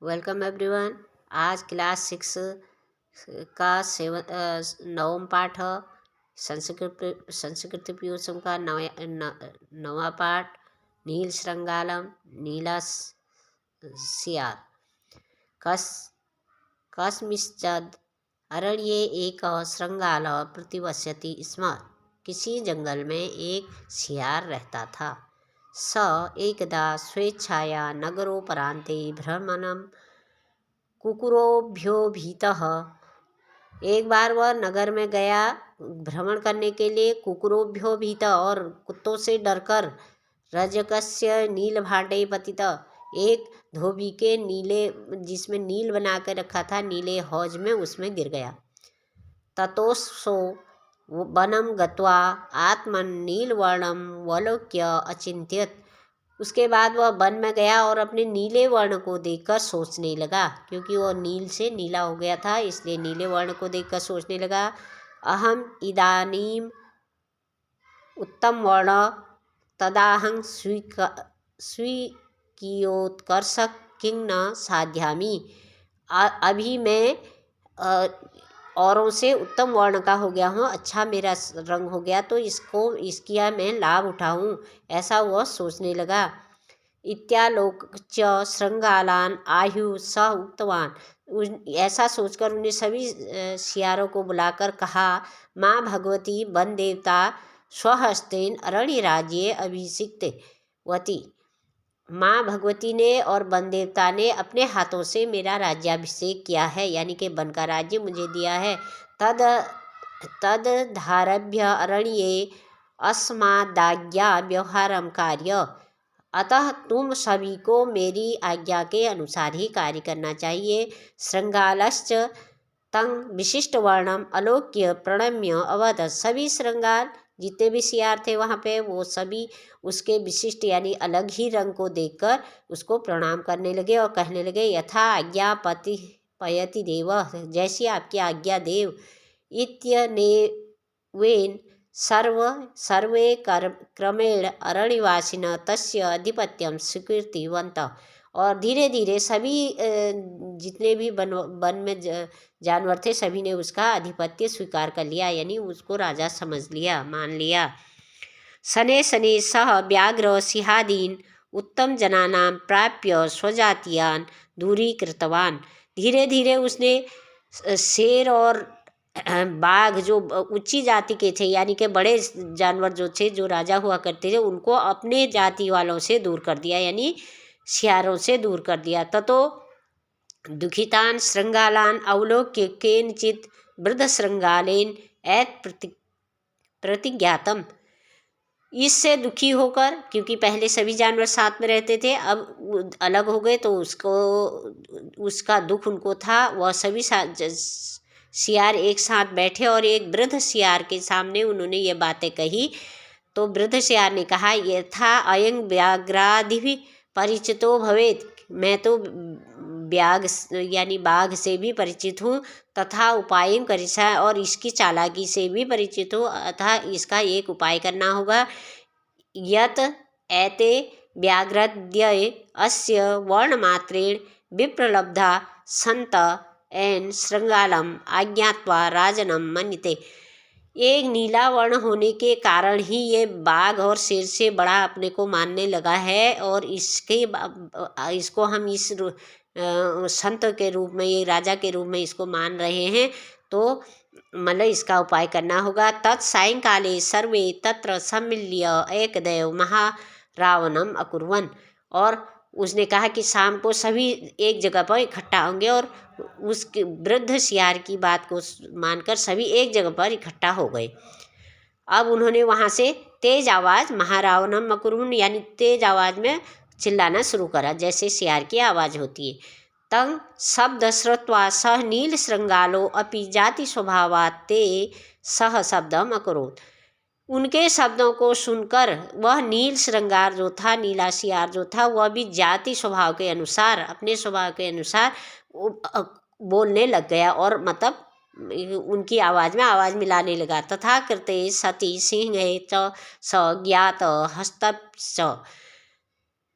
Welcome everyone. आज class 6 का नवम पाठ है। संस्कृत प्यूसम का नवा पाठ नील श्रृंगालम नीला सियार कस कस्मिश्चद अरण्ये एक श्रृंगाल प्रतिवस्यति स्म। किसी जंगल में एक सियार रहता था। स एकदा स्वेच्छाया नगरोपरान्ते भ्रमणं कुकुरोभ्यो भीतः। एक बार वह नगर में गया भ्रमण करने के लिए। कुकुरोभ्यो भीत और कुत्तों से डरकर। रजकस्य नीलभाण्डे पतित, एक धोबी के नीले जिसमें नील बना कर रखा था नीले हौज में उसमें गिर गया। ततोसो वनम गत्वा आत्मन नीलवर्णम वलोक्य अचिंत्यत। उसके बाद वह वन में गया और अपने नीले वर्ण को देखकर सोचने लगा, क्योंकि वह नील से नीला हो गया था इसलिए नीले वर्ण को देखकर सोचने लगा। अहम इदानीम उत्तम वर्ण तदाहं स्वीकियोत्कर्ष किंग न साध्यामी। अभी मैं औरों से उत्तम वर्ण का हो गया हूँ, अच्छा मेरा रंग हो गया, तो इसकी मैं लाभ उठाऊँ, ऐसा वह सोचने लगा। इत्यालोक्य श्रृंगालान आयु स उक्तवान। ऐसा सोचकर उन्हें सभी सियारों को बुलाकर कहा, माँ भगवती वन देवता स्वहस्तेन अरण्य राज्ये अभिषिक्त वती। माँ भगवती ने और वन देवता ने अपने हाथों से मेरा राज्याभिषेक किया है, यानी कि वन का राज्य मुझे दिया है। तद धारभ्य अरण्ये अस्मादाज्ञा व्यवहारम कार्य। अतः तुम सभी को मेरी आज्ञा के अनुसार ही कार्य करना चाहिए। श्रृंगालश्च तंग विशिष्ट वर्णम अलोक्य प्रणम्य अवध। सभी श्रृंगाल जितने भी सियार थे वहाँ पे वो सभी उसके विशिष्ट यानी अलग ही रंग को देखकर उसको प्रणाम करने लगे और कहने लगे, यथा आज्ञा पयति देव, जैसी आपकी आज्ञा देव। इत्यनेवेन सर्वे क्रमेण अरण्यवासिन तस्य अधिपत्यम स्वीकृतिवन्त। और धीरे धीरे सभी जितने भी वन में जानवर थे सभी ने उसका आधिपत्य स्वीकार कर लिया, यानी उसको राजा समझ लिया, मान लिया। शनै शनै सह व्याघ्र सिंहादीन उत्तम जनानां प्राप्य स्वजातीयान दूरीकृतवान। धीरे धीरे उसने शेर और बाघ जो ऊंची जाति के थे, यानी कि बड़े जानवर जो थे जो राजा हुआ करते थे, उनको अपने जाति वालों से दूर कर दिया, यानी सियारों से दूर कर दिया। ततो दुखितान श्रृंगालान अवलोक्य केनचित वृद्ध श्रृंगालेन ऐत प्रतिज्ञातम। इससे दुखी होकर, क्योंकि पहले सभी जानवर साथ में रहते थे, अब अलग हो गए तो उसका दुख उनको था। वह सभी सियार एक साथ बैठे और एक वृद्ध सियार के सामने उन्होंने ये बातें कही। तो वृद्ध सियार ने कहा, यथा अयं व्याघ्रादि परिचितो भवेत। मैं तो व्याघ यानी बाघ से भी परिचित हूँ, तथा उपाय करिसा, और इसकी चालाकी से भी परिचित हूँ, अतः इसका एक उपाय करना होगा। यत एते व्याघ्रद्वय अस्य वर्णमात्रेण विप्रलब्धा संत एन श्रृंगालम आज्ञात्वा राजनम मन्यते। एक नीला वर्ण होने के कारण ही ये बाघ और शेर से बड़ा अपने को मानने लगा है, और इसको हम इस संत के रूप में, ये राजा के रूप में इसको मान रहे हैं, तो मतलब इसका उपाय करना होगा। तत्सायंकाले सर्वे तत्र सम्मिल्य एकदैव महारावणम अकुर्वन्। और उसने कहा कि शाम को सभी एक जगह पर इकट्ठा होंगे, और उसके वृद्ध सियार की बात को मानकर सभी एक जगह पर इकट्ठा हो गए। अब उन्होंने वहाँ से तेज आवाज़ महारावणम अकुर्वन् यानी तेज आवाज़ में चिल्लाना शुरू करा, जैसे सियार की आवाज़ होती है। तंग शब्द श्रुत्वा सह नील श्रृंगालो अपि जाति स्वभावात् ते सह शब्दम अकरोत्। उनके शब्दों को सुनकर वह नील श्रृंगार जो था, नीला सियार जो था, वह भी जाति स्वभाव के अनुसार, अपने स्वभाव के अनुसार बोलने लग गया, और मतलब उनकी आवाज़ में आवाज़ मिलाने लगा। तथा कृते सती सिंह च स ज्ञात हस्त च।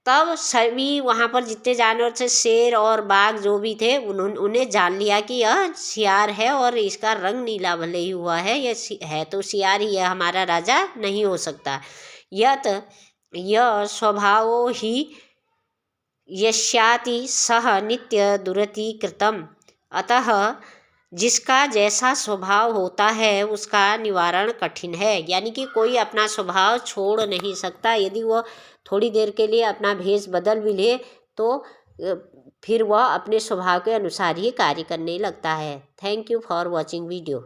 तब सभी वहाँ पर जितने जानवर थे, शेर और बाघ जो भी थे, उन्हें जान लिया कि यह सियार है और इसका रंग नीला भले ही हुआ है, यह है तो सियार ही है, हमारा राजा नहीं हो सकता। यत यह स्वभावो ही यस्याति सह नित्य दुरति कृतम। अतः जिसका जैसा स्वभाव होता है उसका निवारण कठिन है। यानी कि कोई अपना स्वभाव छोड़ नहीं सकता। यदि वह थोड़ी देर के लिए अपना भेष बदल भी ले तो फिर वह अपने स्वभाव के अनुसार ही कार्य करने लगता है। Thank you for watching video.